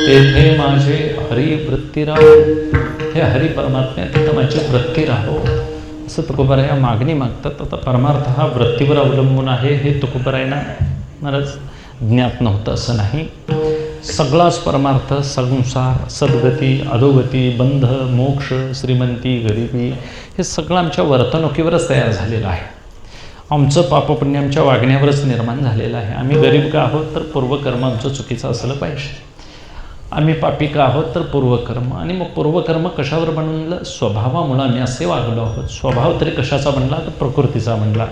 तेथे माझे हरी वृत्ती राहो. हे हरी परमात्म्या तिथं माझी वृत्ती राहो असं तुकोबाराया मागणी मागतात. आता परमार्थ हा वृत्तीवर अवलंबून आहे हे तुकोबारायांना महाराज ज्ञात नव्हतं असं नाही. सगळाच परमार्थ, संसार, सद्गती, अधोगती, बंध, मोक्ष, श्रीमंती, गरिबी हे सगळं आमच्या वर्तणुकीवरच तयार झालेलं आहे. आमचं पापपुण्य आमच्या वागण्यावरच निर्माण झालेलं आहे. आम्ही गरीब का आहोत तर पूर्वकर्म आमचं चुकीचं असलं पाहिजे. आम्ही पापी का आहोत तर पूर्वकर्म. आणि मग पूर्वकर्म कशावर बनलं? स्वभावामुळं आम्ही असे वागलो आहोत. स्वभाव तरी कशाचा बनला तर प्रकृतीचा बनला.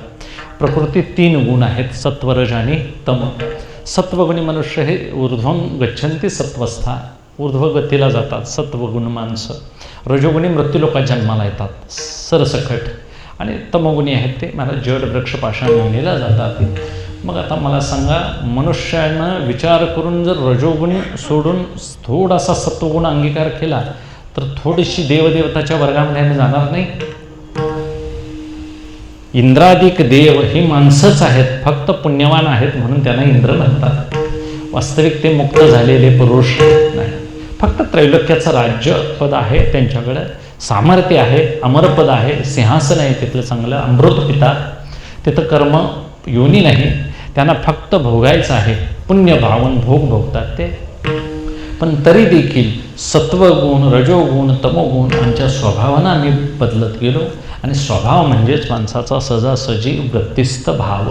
प्रकृतीत 3 गुण आहेत, सत्व, रज आणि तम. सत्वगुणी मनुष्य हे ऊर्ध्वं गच्छन्ति सत्वस्था, ऊर्ध्वगतीला जातात सत्वगुण माणसं. रजोगुणी मृत्यूलोकात जन्माला येतात सरसकट. आणि तमोगुणी आहेत ते मला जड वृक्ष पाषाण योनीला जातात. मग आता मला सांगा, मनुष्यानं विचार करून जर रजोगुण सोडून थोडासा सत्वगुण अंगीकार केला तर थोडीशी देवदेवताच्या वर्गामध्ये आम्ही जाणार नाही. इंद्रादिक देव ही माणसंच आहेत, फक्त पुण्यवान आहेत म्हणून त्यांना इंद्र म्हणतात. वास्तविक ते मुक्त झालेले पुरुष नाही. फक्त त्रैलोक्याचं राज्यपद आहे त्यांच्याकडं, सामर्थ्य आहे, अमरपद आहे, सिंहासन आहे तिथलं चांगलं, अमृत पितात. तिथं कर्म योनी नाही, त्यांना फक्त भोगायचं आहे. पुण्य भावन भोग भोगतात ते. पण तरी देखील सत्वगुण, रजोगुण, तमोगुण आमच्या स्वभावानं आम्ही बदलत गेलो. आणि स्वभाव म्हणजेच माणसाचा सहजासहजी वृत्तिस्थ भाव.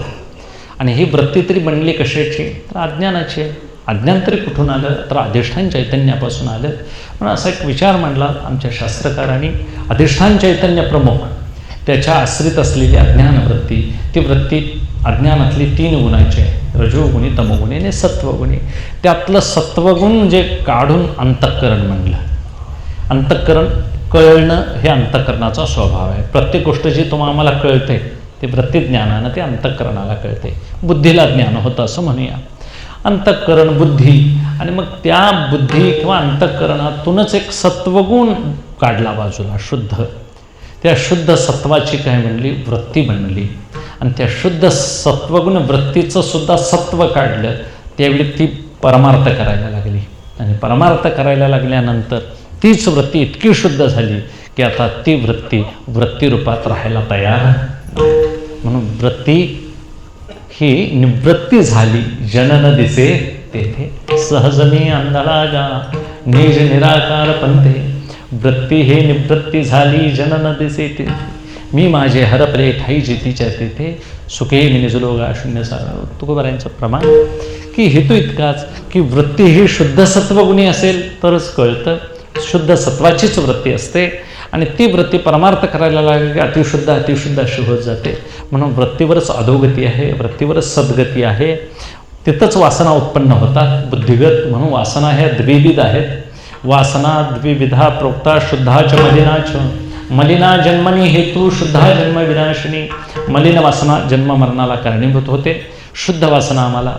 आणि ही वृत्ती तरी बनली कशाची तर अज्ञानाची आहे. अज्ञान तरी कुठून आलं तर अधिष्ठान चैतन्यापासून आलं. पण असा एक विचार मांडला आमच्या शास्त्रकारांनी, अधिष्ठान चैतन्य प्रमुख, त्याच्या आश्रित असलेली अज्ञानवृत्ती, ती वृत्ती अज्ञानातली 3 गुणाची आहे, रजोगुणी, तमोगुणी आणि सत्वगुणी. त्यातलं सत्वगुण जे काढून अंतःकरण म्हणलं. अंतःकरण कळणं हे अंतःकरणाचा स्वभाव आहे. प्रत्येक गोष्ट जी आम्हाला कळते ते वृत्तीज्ञानानं ते अंतःकरणाला कळते. बुद्धीला ज्ञान होतं असं म्हणूया. अंतःकरण, बुद्धी, आणि मग त्या बुद्धी किंवा अंतःकरणातूनच एक सत्वगुण काढला बाजूला शुद्ध. त्या शुद्ध सत्वाची काय म्हणली वृत्ती बनली. आणि त्या शुद्ध सत्वगुण वृत्तीचं सुद्धा सत्व काढलं. त्यावेळी ती परमार्थ करायला लागली. आणि परमार्थ करायला लागल्यानंतर तीच वृत्ती इतकी शुद्ध झाली की आता ती वृत्ती वृत्तीरूपात राहायला तयार. म्हणून वृत्ती ही निवृत्ती झाली. जनन दिसे तेथे सहजमी अंधळा जा निज निराकार पंथे. वृत्ती हे निवृत्ती झाली, जनन दिसे तेथे. मी माझे हरपले ठाई जितीच्या तेथे सुखे मी निजलोगा शून्य सार. तुकोबारायांचं प्रमाण की हेतू इतकाच की वृत्ती ही शुद्ध सत्वगुणी असेल तरच कळतं. शुद्ध सत्वाचीच वृत्ती असते. आणि ती वृत्ती परमार्थ करायला लागली की अतिशुद्ध अशी होत जाते. म्हणून वृत्तीवरच अधोगती आहे, वृत्तीवरच सद्गती आहे. तिथंच वासना उत्पन्न होतात बुद्धिगत. म्हणून वासना ह्या द्विविध आहेत. वासना द्विविधा प्रोक्ता शुद्धाच मलिनाच. मलिना जन्मनी हेतू शुद्धा जन्म विनाशिनी. मलिन वासना जन्म मरणाला कारणीभूत होते. शुद्ध वासना आम्हाला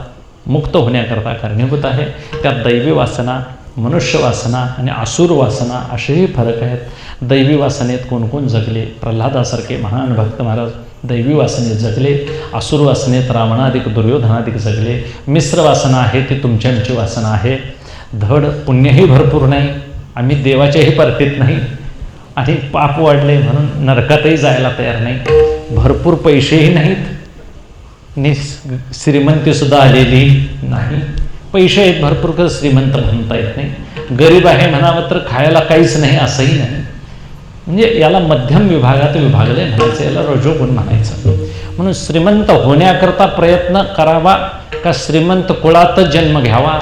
मुक्त होण्याकरता कारणीभूत आहे. त्यात दैवी वासना, मनुष्य वासना आणि आसुर वासना असेही फरक आहेत. दैवी वासनेत कोण कोण जगले? प्रल्हादासारखे महान भक्त महाराज दैवी वासनेत जगले. आसुर वासनेत रावणाधिक दुर्योधनाधिक जगले. मिश्र वासना आहे ती तुमची आमची वासना आहे. धड पुण्यही भरपूर नाही, आम्ही देवाच्याही परतीत नाही, आणि पाप वाढले म्हणून नरकातही जायला तयार नाही. भरपूर पैसेही नाहीत, श्रीमंतीसुद्धा आलेली नाही. पैसे आहेत भरपूर, कर श्रीमंत म्हणता येत नाही. गरीब आहे म्हणावं तर खायला काहीच नाही असंही नाही. म्हणजे याला मध्यम विभागात विभागले म्हणायचं, याला रजोगुण म्हणायचं. म्हणून श्रीमंत होण्याकरता प्रयत्न करावा का श्रीमंत कुळातच जन्म घ्यावा?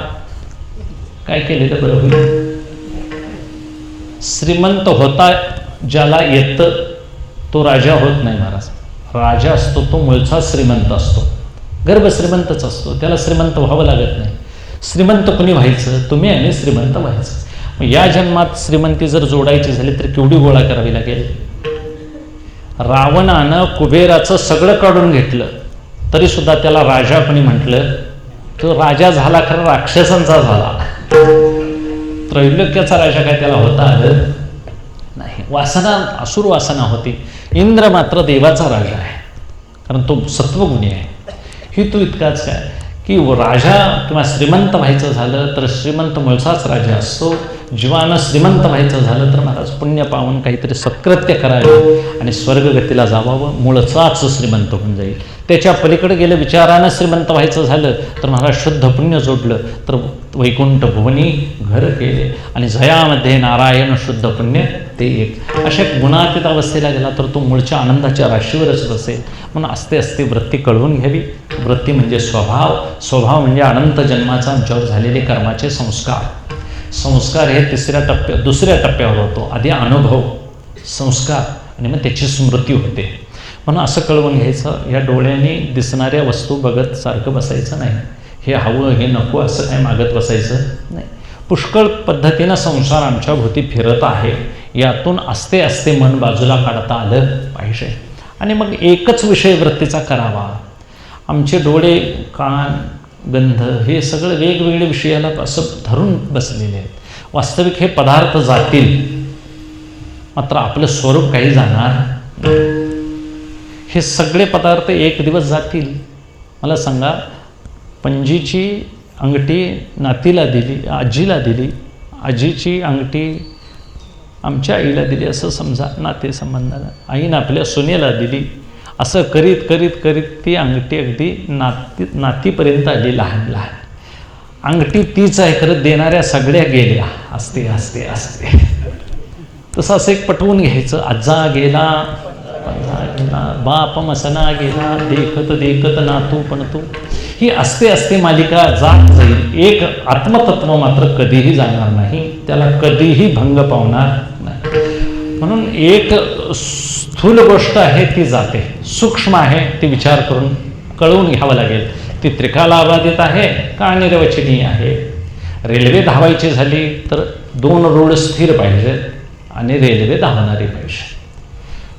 काय केलेलं बरं होईल? श्रीमंत होता ज्याला येतं तो राजा होत नाही महाराज. राजा असतो तो मूळचा श्रीमंत असतो, गर्भ श्रीमंतच असतो, त्याला श्रीमंत व्हावं लागत नाही. श्रीमंत कोणी व्हायचं? तुम्ही आणि श्रीमंत व्हायचं. मग या जन्मात श्रीमंती जर जोडायची झाली तर केवढी गोळा करावी लागेल? रावणानं कुबेराचं सगळं काढून घेतलं तरी सुद्धा त्याला राजा कोणी म्हटलं? तो राजा झाला खरं राक्षसांचा झाला. त्रैलोक्याचा राजा काय त्याला होता आलं नाही. वासना असुर वासना होती. इंद्र मात्र देवाचा राजा आहे कारण तो सत्वगुणी आहे. ही तो इतकाच काय की राजा किंवा श्रीमंत व्हायचं झालं तर श्रीमंत मूळचाच राजा असतो. जीवानं श्रीमंत व्हायचं झालं तर महाराज पुण्य पाहून काहीतरी सत्कृत्य करावे आणि स्वर्गगतीला जावावं, मूळचाच श्रीमंत होऊन जाईल. त्याच्या पलीकडे गेलं विचारानं श्रीमंत व्हायचं झालं तर महाराज शुद्ध पुण्य जोडलं तर वैकुंठ भुवनी घर केले आणि जयामध्ये नारायण शुद्ध पुण्य ते एक. अशा गुणातीत अवस्थेला गेला तर तो मूळच्या आनंदाच्या राशीवरच बसेल. म्हणून असते असते वृत्ती कळवून घ्यावी. वृत्ती म्हणजे स्वभाव, स्वभाव म्हणजे अनंत जन्माचा आमच्यावर झालेले कर्माचे संस्कार. संस्कार हे दुसऱ्या टप्प्यावर होतो. आधी अनुभव, संस्कार आणि मग त्याची स्मृती होते. म्हणून असं कळवून घ्यायचं, या डोळ्यांनी दिसणाऱ्या वस्तू बघत सारखं बसायचं नाही. हे हवं हे नको असं काय मागत बसायचं नाही. पुष्कळ पद्धतीनं संसार आमच्या भोवती फिरत आहे, यातून असते असते मन बाजूला काढता आलं पाहिजे आणि मग एकच विषय वृत्तीचा करावा. आमचे डोळे, कान, गंध हे सगळं वेगवेगळे विषयाला असं धरून बसलेले आहेत. वास्तविक हे पदार्थ जातील, मात्र आपलं स्वरूप काही जाणार नाही. हे सगळे पदार्थ एक दिवस जातील. मला सांगा, पणजीची अंगठी नातीला दिली, आजीला दिली, आजीची अंगठी आमच्या आईला दिली असं समजा नातेसंबंधाला, आईनं आपल्या सुनेला दिली. असं करीत करीत करीत ती अंगठी अगदी नातीपर्यंत आली, लहान लहान. अंगठी तीच आहे खरं, देणाऱ्या सगळ्या गेल्या. असते असते असते तसं असं एक पटवून घ्यायचं. आजा गेला, पंजा गेला, बाप मसना गेला, देखत देखत नातू पण तू. ही असते असते मालिका जात जाईल. एक आत्मतत्व मात्र कधीही जाणार नाही, त्याला कधीही भंग पावणार नाही. म्हणून एक स्थूल गोष्ट आहे ती जाते, सूक्ष्म आहे ती विचार करून कळवून घ्यावं लागेल. ती त्रिकालाबाधित आहे का अनिर्वचनीय आहे. रेल्वे धावायची झाली तर 2 रोड स्थिर पाहिजेत आणि रेल्वे धावणारी पाहिजे.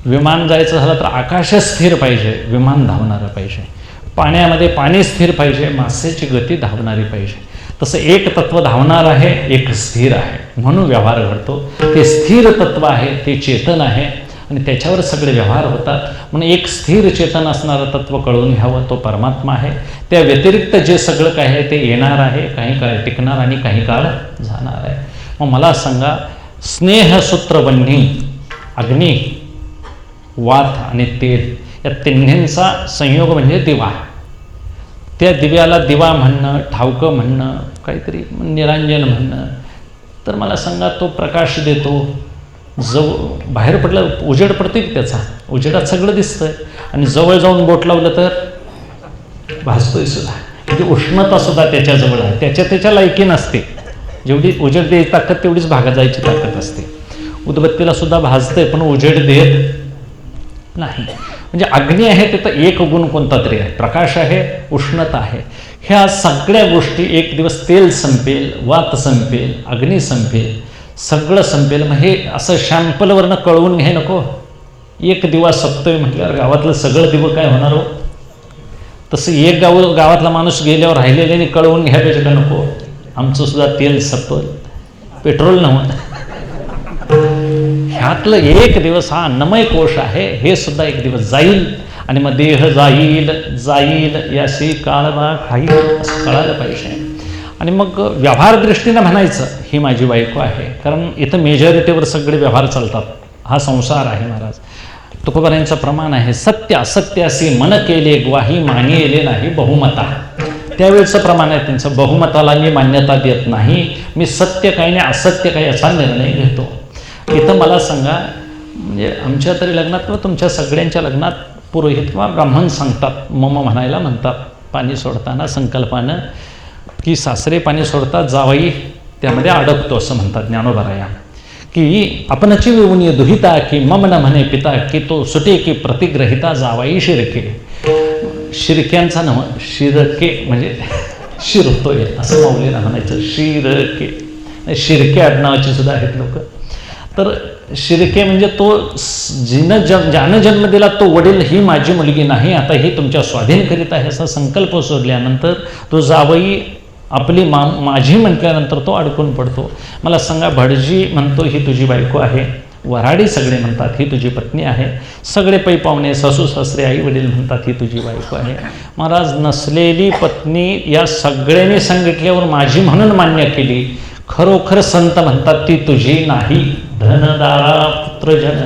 विमान जायचं झालं तर आकाश स्थिर पाहिजे, विमान धावणारं पाहिजे. पाण्यामध्ये पाणी स्थिर पाहिजे, मासेची गती धावणारी पाहिजे. तसं एक तत्व धावणार आहे, एक स्थिर आहे, म्हणून व्यवहार घडतो. ते स्थिर तत्व आहे, ते चेतन आहे आणि त्याच्यावर सगळे व्यवहार होतात. म्हणून एक स्थिर चेतन असणारं तत्व कळून घ्यावं, तो परमात्मा आहे. त्या व्यतिरिक्त जे सगळं काय आहे ते येणार आहे, काही काळ टिकणार आणि काही काळ जाणार आहे. मग मला सांगा, स्नेहसूत्रबंधी अग्नी, वात आणि तेल या तिन्हींचा संयोग म्हणजे दिवा. त्या दिव्याला दिवा म्हणणं, ठावकं म्हणणं, काहीतरी निरांजन म्हणणं. तर मला सांगा, तो प्रकाश देतो. बाहेर पडलं उजेड पडतो की त्याचा, उजेडात सगळं दिसतंय आणि जवळ जाऊन बोट लावलं तर भाजतोय सुद्धा. म्हणजे उष्णता सुद्धा त्याच्याजवळ आहे, त्याच्या लायकी नसते. जेवढी उजेड द्यायची ताकद तेवढीच भागा जायची ताकद असते. उदबत्तीला सुद्धा भाजतंय पण उजेड देत नाही. म्हणजे अग्नी आहे तिथं एक गुण कोणता तरी आहे, प्रकाश आहे, उष्णता आहे. ह्या सगळ्या गोष्टी एक दिवस तेल संपेल, वात संपेल, अग्नी संपेल, सगळं संपेल. मग हे असं शॅम्पलवरनं कळवून घ्याय नको. एक दिवा संपतोय म्हटल्यावर गावातलं सगळं दिवं काय होणार हो. तसं एक गावातला माणूस गेल्यावर राहिलेल्याने कळवून घ्या पाहिजे का नको, आमचं सुद्धा तेल संपल, पेट्रोल नव्हतं. ह्यातलं एक दिवस हा अन्नमय कोश आहे, हे सुद्धा एक दिवस जाईल आणि मग देह जाईल जाईल याशी काळबा खाईल असं कळायला पाहिजे. आणि मग व्यवहार दृष्टीनं म्हणायचं ही माझी बायको आहे, कारण इथं मेजॉरिटीवर सगळे व्यवहार चालतात. हा संसार आहे महाराज. तुकोबारांचं प्रमाण आहे, सत्य असत्यासी मन केले ग्वाही मानिले नाही बहुमता. त्यावेळेचं प्रमाण आहे त्यांचं, बहुमताला मी मान्यता देत नाही, मी सत्य काय नाही असत्य काय याचा निर्णय घेतो. इथं मला सांगा, म्हणजे आमच्या तरी लग्नात किंवा तुमच्या सगळ्यांच्या लग्नात पुरोहित किंवा ब्राह्मण सांगतात, मम म्हणायला म्हणतात पाणी सोडताना संकल्पानं, की सासरे पाणी सोडतात, जावई त्यामध्ये अडकतो असं म्हणतात ज्ञानोबाराया. की आपणची विवून दुहिता की मम न म्हणे पिता, की तो सुटे की प्रतिग्रहिता जावाई शिरके. शिरक्यांचा नव, शिरके म्हणजे शिरतोय असं माऊलीला म्हणायचं, शिरके. शिरके आडनावाची सुद्धा आहेत लोक. तर शिरके म्हणजे तो ज्यानं जन्म दिला तो वडील ही माझी मुलगी नाही, आता ही तुमच्या स्वाधीन करीत आहे असा संकल्प सोडल्यानंतर तो जावई आपली माझी म्हटल्यानंतर तो अडकून पडतो. मला सांगा, भटजी म्हणतो ही तुझी बायको आहे, वऱ्हाडी सगळे म्हणतात ही तुझी पत्नी आहे, सगळे पै पाहुणे सासू सासरे आई वडील म्हणतात ही तुझी बायको आहे. महाराज नसलेली पत्नी या सगळ्यांनी सांगितल्यावर माझी म्हणून मान्य केली. खरोखर संत म्हणतात ती तुझी नाही. धनदारा पुत्रजन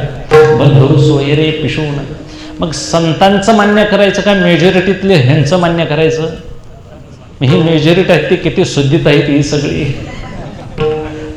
बंधू सोयरे पिशून. मग संतांचं मान्य करायचं का मेजॉरिटीतले ह्यांचं मान्य करायचं? ही मेजॉरिटी आहे ती किती शुद्धीत आहेत ही सगळी.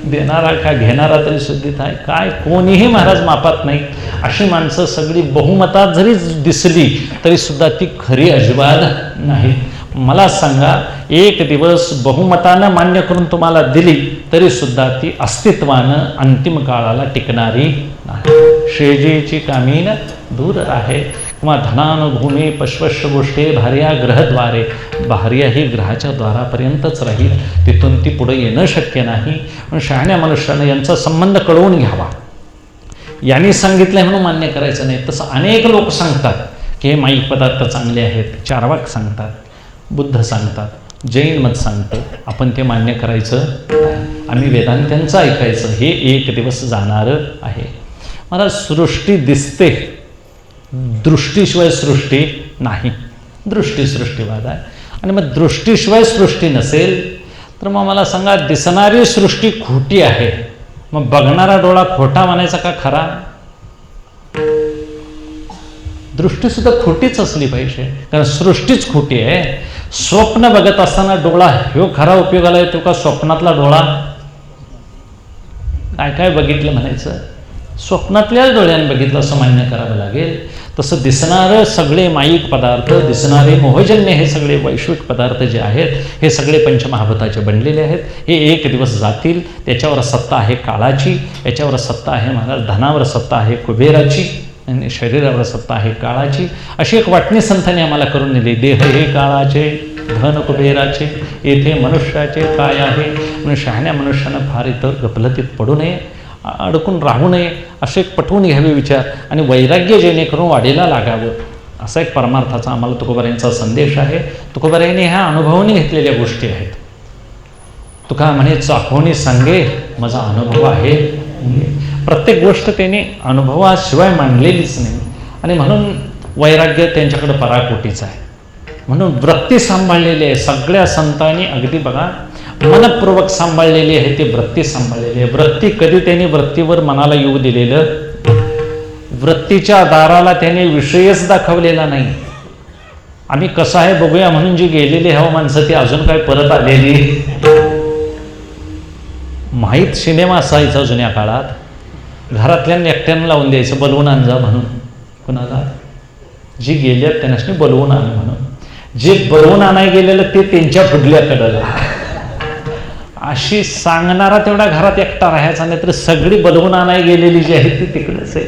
देणारा का घेणारा तरी शुद्धीत आहे काय? कोणीही महाराज मापात नाही. अशी माणसं सगळी बहुमतात जरी दिसली तरी सुद्धा ती खरी अजिबात नाही. मला सांगा, एक दिवस बहुमतानं मान्य करून तुम्हाला दिली तरी सुद्धा ती अस्तित्वानं अंतिम काळाला टिकणारी नाही. शेजेची कामीन दूर आहे किंवा धनानुभूमी पश्वश गोष्टी भार्या ग्रहद्वारे. भार्या ही ग्रहाच्या द्वारापर्यंतच राहील, तिथून ती पुढे येणं शक्य नाही. पण शहाण्या मनुष्यानं यांचा संबंध कळवून घ्यावा. यांनी सांगितलं म्हणून मान्य करायचं नाही. तसं अनेक लोक सांगतात की हे माईक पदार्थ चांगले आहेत, चार्वाक सांगतात, बुद्ध सांगतात, जैन मत सांगतं, आपण ते मान्य करायचं, आम्ही वेदांत्यांचं ऐकायचं. हे एक दिवस जाणारं आहे. मला सृष्टी दिसते, दृष्टीशिवाय सृष्टी नाही. दृष्टी सृष्टीवाद आहे. आणि मग दृष्टीशिवाय सृष्टी नसेल तर मग मला सांगा, दिसणारी सृष्टी खोटी आहे, मग बघणारा डोळा खोटा म्हणायचा का खरा? दृष्टीसुद्धा खोटीच असली पाहिजे, कारण सृष्टीच खोटी आहे. स्वप्न बघत असताना डोळा ह्यो खरा उपयोगाला येतो का स्वप्नातला डोळा? काय काय बघितलं म्हणायचं? स्वप्नातल्याच डोळ्यानं बघितलं असं मान्य करावं लागेल. तसं दिसणारं सगळे माईक पदार्थ, दिसणारे मोहजन्य हे सगळे वैश्विक पदार्थ जे आहेत हे सगळे पंचमहाभूताचे बनलेले आहेत. हे एक दिवस जातील. त्याच्यावर सत्ता आहे काळाची, याच्यावर सत्ता आहे महाराज धनावर सत्ता आहे कुबेराची, आणि शरीरावर सत्ता आहे काळाची. अशी एक वाटणी संतांनी आम्हाला करून दिली. देह हे काळाचे, धन कुबेराचे, येथे मनुष्याचे काय आहे. म्हणून शहाण्या मनुष्यानं फार इतर गफलतीत पडू नये, अडकून राहू नये, असे एक पटवून घ्यावे विचार, आणि वैराग्य जेणेकरून वाढीला लागावं, असा एक परमार्थाचा आम्हाला तुकोबारायांचा संदेश आहे. तुकोबारायांनी ह्या अनुभवाने घेतलेल्या गोष्टी आहेत. तुका म्हणे चाखोनी सांगे माझा अनुभव आहे. प्रत्येक गोष्ट त्यांनी अनुभवाशिवाय मांडलेलीच नाही. आणि म्हणून वैराग्य त्यांच्याकडं पराकोटीचं आहे. म्हणून वृत्ती सांभाळलेली आहे. सगळ्या संतांनी अगदी बघा मनपूर्वक सांभाळलेली आहे, ती वृत्ती सांभाळलेली आहे. वृत्ती कधी त्यांनी वृत्तीवर मनाला येऊ दिलेलं, वृत्तीच्या दाराला त्याने विषयच दाखवलेला नाही. आम्ही कसं आहे बघूया म्हणून जी गेलेली हवं माणसं ती अजून काय परत आलेली माहीत. सिनेमा असायचा जुन्या काळात, घरातल्यांनी एकट्यानं लावून द्यायचं बोलवून आणजा म्हणून. कुणाला? जी गेल्यात त्यांना बोलवून आण म्हणून. जे बोलवून आणाय गेलेलं ते त्यांच्या पुढल्याकडं. अशी सांगणारा तेवढा घरात एकटा राहायचा, नाही तर सगळी बोलवून आणाय गेलेली जी आहे ती तिकडेच आहे.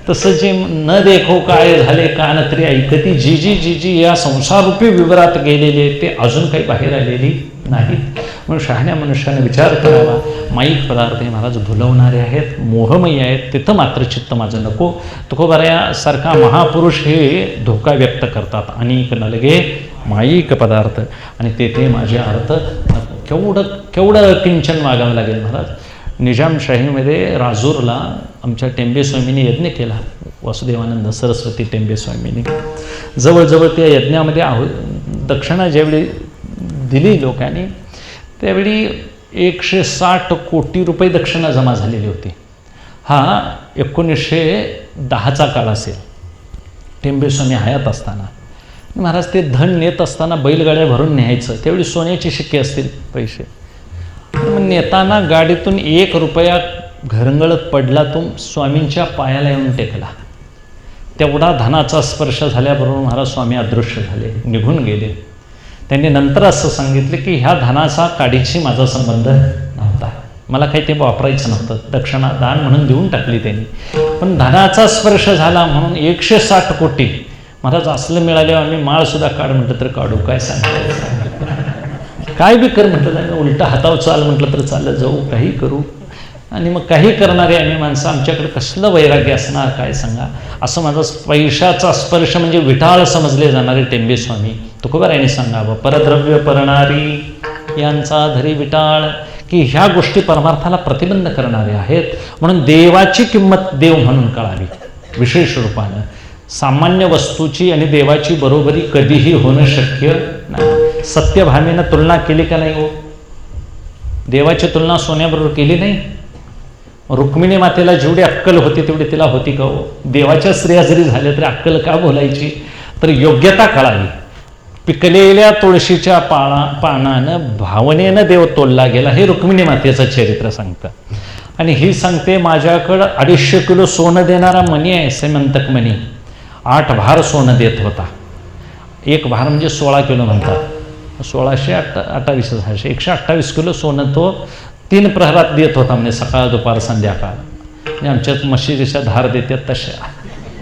तसं जे न देखो काय झाले कान तरी ऐकती, जी जी जी जी या संसाररूपी विवरात गेलेली आहे ते अजून काही बाहेर आलेली नाहीत. म्हणून शहाण्या मनुष्याने विचार करावा. माईक पदार्थ हे महाराज भुलवणारे आहेत, मोहमयी आहेत, तिथं मात्र चित्त माझं नको. तुकोबारायासारखा महापुरुष हे धोका व्यक्त करतात. अनेक नलगे माईक पदार्थ आणि तेथे माझे अर्थ. केवढं किंचन मागावं लागेल महाराज. निजामशाहीमध्ये राजूरला आमच्या टेंबे स्वामींनी यज्ञ केला. वासुदेवानंद सरस्वती टेंबे स्वामींनी जवळजवळ त्या यज्ञामध्ये दक्षिणा ज्यावेळी दिली लोकांनी त्यावेळी 160 कोटी रुपये दक्षिणा जमा झालेली होती. हा 1910चा काळ असेल, टेंबे स्वामी हयात असताना. महाराज ते धन नेत असताना बैलगाड्या भरून न्यायचं. त्यावेळी सोन्याचे शिक्के असतील पैसे. नेताना गाडीतून 1 रुपया घरंगळत पडला, तो स्वामींच्या पायाला येऊन टेकला. तेवढा धनाचा स्पर्श झाल्याबरोबर महाराज स्वामी अदृश्य झाले, निघून गेले. त्यांनी नंतर असं सांगितलं की ह्या धनाचा काडीशी माझा संबंध नव्हता, मला काही ते वापरायचं नव्हतं, दक्षिणा दान म्हणून देऊन टाकली त्यांनी. पण धनाचा स्पर्श झाला म्हणून 160 कोटी महाराज असलं मिळाल्यावर आम्ही माळसुद्धा काढ म्हटलं तर काढू, काय सांगायचं, काय बी कर म्हटलं, उलटा हातावर चाल म्हटलं तर चालत जाऊ, काही करू. आणि मग काही करणारे आम्ही माणसं, आमच्याकडे कसलं वैराग्य असणार काय सांगा. असं माझा पैशाचा स्पर्श म्हणजे विठाळ समजले जाणारे टेंबे स्वामी तुकोबारायांनी सांगावं. परद्रव्य परणारी यांचा धरी विटाळ, की ह्या गोष्टी परमार्थाला प्रतिबंध करणाऱ्या आहेत, म्हणून देवाची किंमत देव म्हणून कळावी विशेष रूपानं. सामान्य वस्तूची आणि देवाची बरोबरी कधीही होणं शक्य नाही. सत्यभामेनं तुलना केली का नाही हो? देवाची तुलना सोन्याबरोबर केली नाही. रुक्मिणी मातेला जेवढी अक्कल होती तेवढी तिला होती का हो? देवाच्या स्त्रिया जरी झाल्या तरी अक्कल का बोलायची? तर योग्यता कळावी. पिकलेल्या तुळशीच्या पानानं भावनेनं देव तोलला गेला, हे रुक्मिणी मातेचं चरित्र सांगतं. आणि ही सांगते माझ्याकडं 250 किलो सोनं देणारा मणी आहे, सेमंतक मणी. 8 भार सोनं देत होता. 1 भार म्हणजे 16 किलो म्हणतात. 128 128 किलो सोनं तो 3 प्रहरात देत होता, म्हणजे सकाळ दुपार संध्याकाळ. म्हणजे आमच्यात मशिदीच्या धार देतात तशा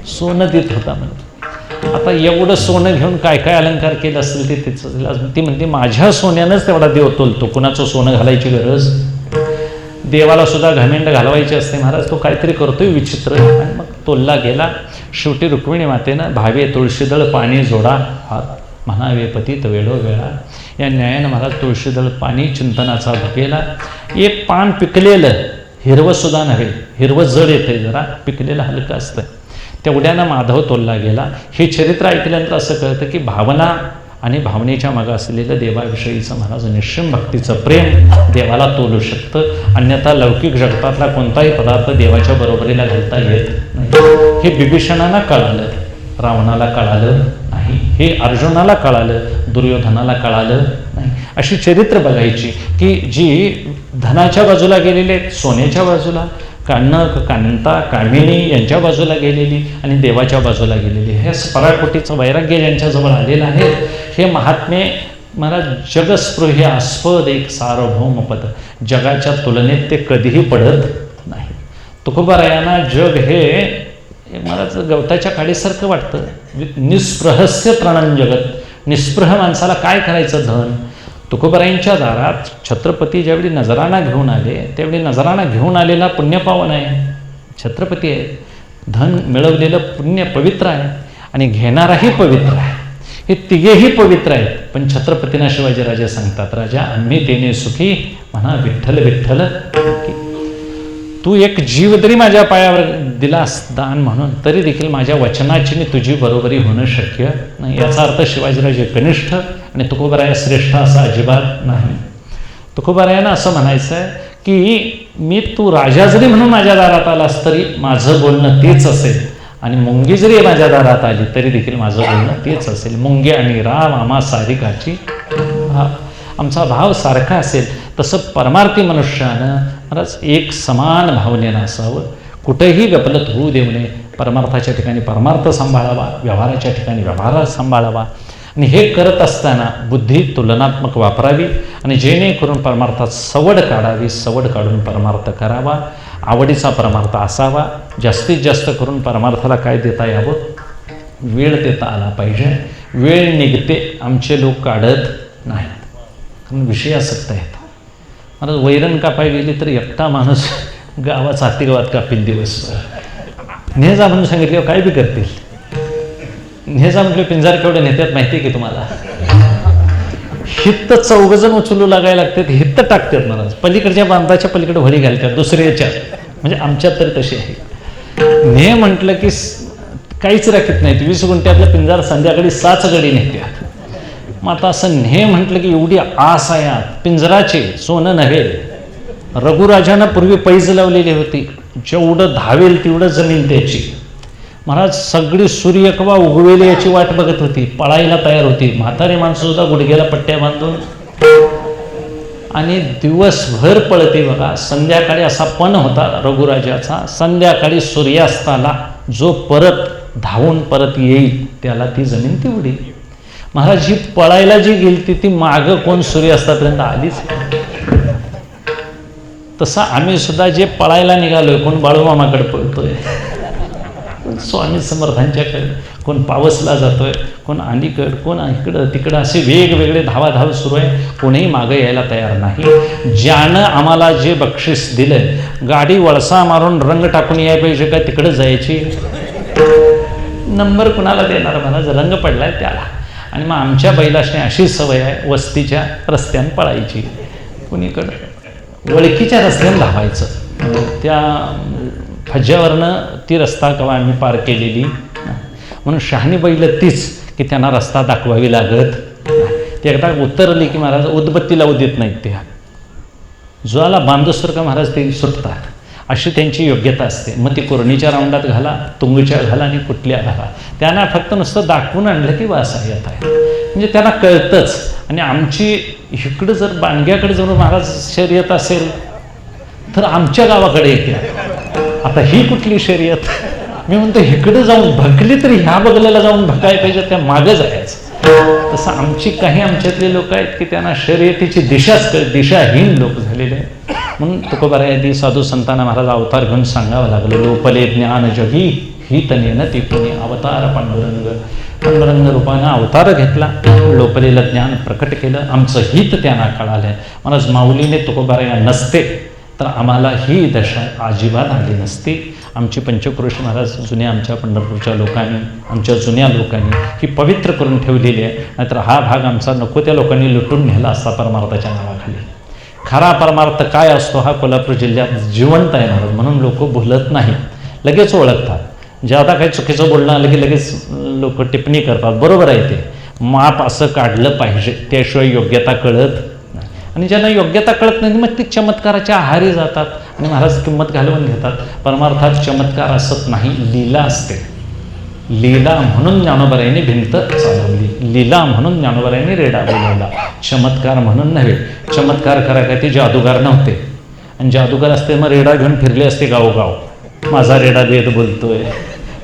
सोनं देत होता. म्हणजे आता एवढं सोनं घेऊन काय काय अलंकार केलं असेल ते तिचं. ती म्हणते माझ्या सोन्यानंच तेवढा देव तोलतो, कुणाचं सोनं घालायची गरज. देवाला सुद्धा घमेंड घालवायची असते महाराज, तो काहीतरी करतोय विचित्र. आणि मग तोलला गेला. शेवटी रुक्मिणी मातेनं भावे तुळशीदळ पाणी जोडा हात म्हणावे पतित वेळो वेळा, या न्यायानं महाराज तुळशीदळ पाणी चिंतनाचा भुकेला. 1 पान पिकलेलं, हिरवं सुद्धा नव्हे, हिरवं जड येते जरा, पिकलेलं हलकं असतं, तेवढ्यानं माधव तोलला गेला. हे चरित्र ऐकल्यानंतर असं कळतं की भावना आणि भावनेच्या मागं असलेलं देवाविषयीचं महाराज निश्चिम भक्तीचं प्रेम देवाला तोलू शकतं. अन्यथा लौकिक जगतातला कोणताही पदार्थ देवाच्या बरोबरीला घालता येत नाही. हे बिभीषणाला कळालं, रावणाला कळालं नाही. हे अर्जुनाला कळालं, दुर्योधनाला कळालं नाही. अशी चरित्र बघायची की जी धनाच्या बाजूला गेलेली आहेत, सोन्याच्या बाजूला, कांता कामिनी यांच्या बाजूला गेलेली आणि देवाच्या बाजूला गेलेली. हे पराकोटीचं वैराग्य ज्यांच्याजवळ आलेलं आहे, हे महात्मे महाराज जगस्पृही आस्पद एक सार्वभौम पद, जगाच्या तुलनेत ते कधीही पडत नाही. तुकोबारायांना जग हे महाराज गवताच्या काडीसारखं वाटतं. निस्पृहस्य तृणं जगत, निस्पृह माणसाला काय करायचं धन. तुकोबारायांच्या दारात छत्रपती ज्यावेळी नजराणा घेऊन आले त्यावेळी नजराणा घेऊन आलेला पुण्यपावन आहे, छत्रपती आहे. धन मिळवलेलं पुण्य पवित्र आहे आणि घेणाराही पवित्र आहे. हे तिघेही पवित्र आहेत. पण छत्रपतींना शिवाजीराजे सांगतात, राजा आम्ही तेने सुखी म्हणा विठ्ठल विठ्ठल. तू एक जीव जरी माझ्या पायावर दिलास दान म्हणून, तरी देखील माझ्या वचनाची मी तुझी बरोबरी होणं शक्य नाही. याचा अर्थ शिवाजीराजे कनिष्ठ आणि तुकोबाराया श्रेष्ठ असा अजिबात नाही. तुकोबारायांना असं म्हणायचं आहे की मी तू राजा जरी म्हणून माझ्या दारात आलास तरी माझं बोलणं तेच असेल, आणि मुंगी जरी माझ्या दारात आली तरी देखील माझं बोलणं तेच असेल. मुंगी आणि राम आम्हा सारिकाची भाव, आमचा भाव सारखा असेल. तसं परमार्थी मनुष्यानं महाराज एक समान भावनेनं असावं, कुठेही गफलत होऊ देऊ नये. परमार्थाच्या ठिकाणी परमार्थ सांभाळावा, व्यवहाराच्या ठिकाणी व्यवहार सांभाळावा. आणि हे करत असताना बुद्धी तुलनात्मक वापरावी आणि जेणेकरून परमार्थात सवड काढावी, सवड काढून परमार्थ करावा. आवडीचा परमार्थ असावा. जास्तीत जास्त करून परमार्थाला काय देता यावं, वेळ देता आला पाहिजे. वेळ निघते, आमचे लोक काढत नाहीत, कारण विषय आसक्त आहेत. मला वैरण कापाय गेली तर एकटा माणूस गावाचा हातीगावात कापील दिवसभर. नेजा म्हणून सांगितले काय बी करतील. नेजा म्हटलं पिंजार केवढे नेत्यात माहिती आहे की तुम्हाला. हित्त 4 जण उचलू लागायला लागतात, हित्त टाकतात महाराज, पलीकडच्या बांधाच्या पलीकडे व्हळी घालतात दुसऱ्याच्या. म्हणजे आमच्यात तरी तशी आहे. ने म्हटलं की काहीच राखत नाहीत. 20 गुंठ्यातलं पिंजार संध्याकाळी 7 गडी नेत्यात. मग आता असं ने म्हटलं की एवढी आस आहे पिंजराचे, सोनं नव्हे. रघुराजानं पूर्वी पैज लावलेली होती, जेवढं धावेल तेवढं जमीन त्याची. महाराज सगळी सूर्य केव्हा उगवेल याची वाट बघत होती, पळायला तयार होती. म्हातारी माणसं सुद्धा गुडघ्याला पट्ट्या बांधून आणि दिवसभर पळते बघा. संध्याकाळी असा पण होता रघुराजाचा, संध्याकाळी सूर्यास्ताला जो परत धावून परत येईल त्याला ती जमीन तेवढी. महाराज ही पळायला जी गेली ती मागं कोण सूर्यास्तापर्यंत आलीच. तसं आम्ही सुद्धा जे पळायला निघालोय, कोण बाळूमामाकडे पळतोय, स्वामी समर्थांच्याकडे, कोण पावसला जातोय, कोण अलीकड, कोण इकडं तिकडं, असे वेगवेगळे धावाधाव सुरू आहे. कोणीही मागं यायला तयार नाही. ज्यानं आम्हाला जे बक्षीस दिलंय, गाडी वळसा मारून रंग टाकून याय पाहिजे का तिकडं जायची, नंबर कुणाला देणार महाराज, रंग पडलाय त्याला. आणि मग आमच्या बैलाशने अशी सवय आहे वस्तीच्या रस्त्यानं पळायची. कुणीकडं ओळखीच्या रस्त्याने धावायचं. त्या फज्ज्यावरनं ती रस्ता कवा आम्ही पार केलेली म्हणून शहाणी बैल तीच की त्यांना रस्ता दाखवावी लागत. ते एकदा उतरली की महाराज उदबत्ती लावू देत नाहीत. ते जुळाला बांधूसर का महाराज ते सुटतात, अशी त्यांची योग्यता असते. मग ती कोरणीच्या राऊंडात घाला, तुंगीच्या घाला आणि कुठल्या घाला, त्यांना फक्त नुसतं दाखवून आणलं की वासा येत आहे, म्हणजे त्यांना कळतंच. आणि आमची इकडं जर बांडग्याकडे जर महाराज शर्यत असेल तर आमच्या गावाकडे येते. आता ही कुठली शर्यत? मी म्हणतो इकडं जाऊन भकली तरी ह्या बगल्याला जाऊन भकायला पाहिजे, त्या मागं जायचं. तसं आमची काही आमच्यातले लोक आहेत की त्यांना शर्यतीची दिशाहीन लोक झालेले आहेत. म्हणून तुकोबारायांनी साधू संतांना महाराज अवतार घेऊन सांगावं लागलं, लोपले ज्ञान जगी ही तनेन ती पुणे अवतार पांडुरंग रूपानं अवतार घेतला, लोपलेलं ज्ञान प्रकट केलं, आमचं हित त्यांना कळालं. महाराज माऊलीने तुकोबाराया नसते तर आम्हाला ही दशा अजिबात आली नसती. आमची पंचक्रोश महाराज जुन्या आमच्या पंढरपूरच्या लोकांनी, आमच्या जुन्या लोकांनी ही पवित्र करून ठेवलेली आहे. नाहीतर हा भाग आमचा नको त्या लोकांनी लुटून नेला असता परमार्थाच्या नावाखाली. खरा परमार्थ काय असतो हा कोल्हापूर जिल्ह्यात जिवंत आहे महाराज, म्हणून लोक बोलत नाहीत, लगेच ओळखतात. ज्यादा काही चुकीचं बोलणं आलं की लगेच लोक टिप्पणी करतात. बरोबर आहे, ते माप असं काढलं पाहिजे, त्याशिवाय योग्यता कळत नाही. आणि ज्यांना योग्यता कळत नाही मग ती चमत्काराच्या आहारी जातात आणि महाराज किंमत घालवून घेतात. परमार्थात चमत्कार असत नाही, लीला असते. लीला म्हणून ज्ञानोबारायांनी भिंत चालवली, लीला म्हणून ज्ञानोबारायांनी रेडा बोलवला, चमत्कार म्हणून नव्हे. चमत्कार करा काय ते जादूगार नव्हते, आणि जादूगार असते मग रेडा घेऊन फिरले असते गावोगाव, माझा रेडा वेद बोलतोय,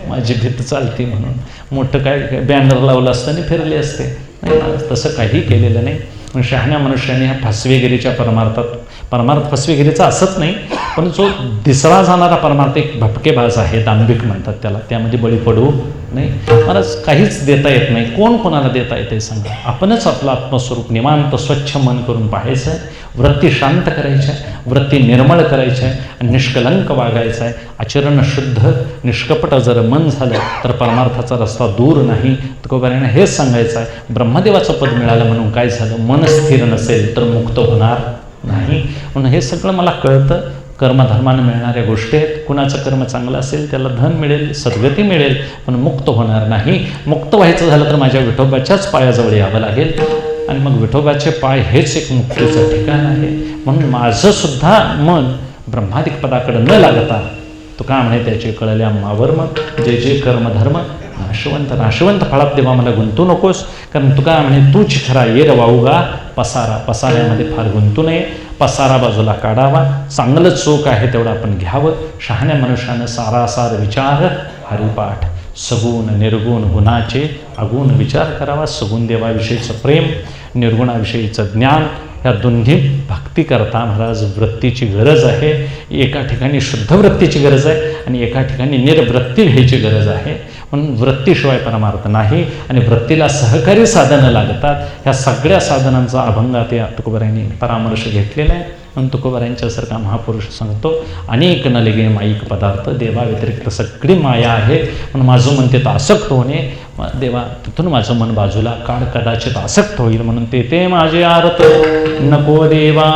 माझी भिंत चालती म्हणून मोठं काय बॅनर लावलं असतं आणि फिरले असते. नाही, तसं काही केलेलं नाही. पण शहाण्या मनुष्याने ह्या फसवेगिरीच्या परमार्थ फसवेगिरीचा असंच नाही, पण जो दिसला जाणारा परमार्थ एक भपकेबाज आहे, दांभिक म्हणतात त्याला, त्यामध्ये बळी पडू नाही. मला काहीच देता येत नाही. कोण कोणाला देता येते सांगा? आपणच आपलं आत्मस्वरूप निवांत स्वच्छ मन करून पाहायचं आहे, वृत्ती शांत करायच्या, वृत्ती निर्मळ करायच्या आहे आणि निष्कलंक वागायचं आहे. आचरण शुद्ध निष्कपट जर मन झालं तर परमार्थाचा रस्ता दूर नाही. तुकोबारायांना हेच सांगायचं आहे, ब्रह्मदेवाचं पद मिळालं म्हणून काय झालं? मन स्थिर नसेल तर मुक्त होणार नाही. म्हणून हे सगळं मला कळतं. कर्मधर्मानं मिळणाऱ्या गोष्टी आहेत. कुणाचं कर्म चांगलं असेल त्याला धन मिळेल, सद्गती मिळेल, पण मुक्त होणार नाही. मुक्त व्हायचं झालं तर माझ्या विठोबाच्याच पायाजवळ यावं लागेल, आणि मग विठोबाचे पाय हेच एक मुक्तीचं ठिकाण आहे. म्हणून माझं सुद्धा मन ब्रह्मादिक पदाकडे न लागता तो का म्हणे त्याचे कळल्या मावर मग जे जे कर्मधर्म नाशवंत फळात देवा मला गुंतू नकोस. कारण तुका म्हणे तू चिखरा येर वाऊगा पसाऱ्यामध्ये फार गुंतू नये, पसारा बाजूला काढावा, चांगलं चोख आहे तेवढं आपण घ्यावं. शहाण्या मनुष्यानं सारासार विचार हरिपाठ, सगुण निर्गुण गुणाचे अगुण विचार करावा. सगुण देवाविषयीचं प्रेम, निर्गुणाविषयीचं ज्ञान, ह्या दोन्ही भक्ती करता महाराज वृत्तीची गरज आहे. एका ठिकाणी शुद्ध वृत्तीची गरज आहे आणि एका ठिकाणी निर्वृत्ती घ्यायची गरज आहे. म्हणून वृत्तीशिवाय परमार्थ नाही, आणि वृत्तीला सहकारी साधनं लागतात. ह्या सगळ्या साधनांचा अभंगात या तुकोबारायांनी परामर्श घेतलेला आहे. म्हणून तुकोबारायांच्यासारखा महापुरुष सांगतो, अनेक न लगे माईक पदार्थ, देवा व्यतिरिक्त सगळी माया आहे. म्हणून माझं मन तिथं आसक्त होणे, देवा तिथून माझं मन बाजूला काढ, कदाचित आसक्त होईल. म्हणून ते माझे आरत नको देवा.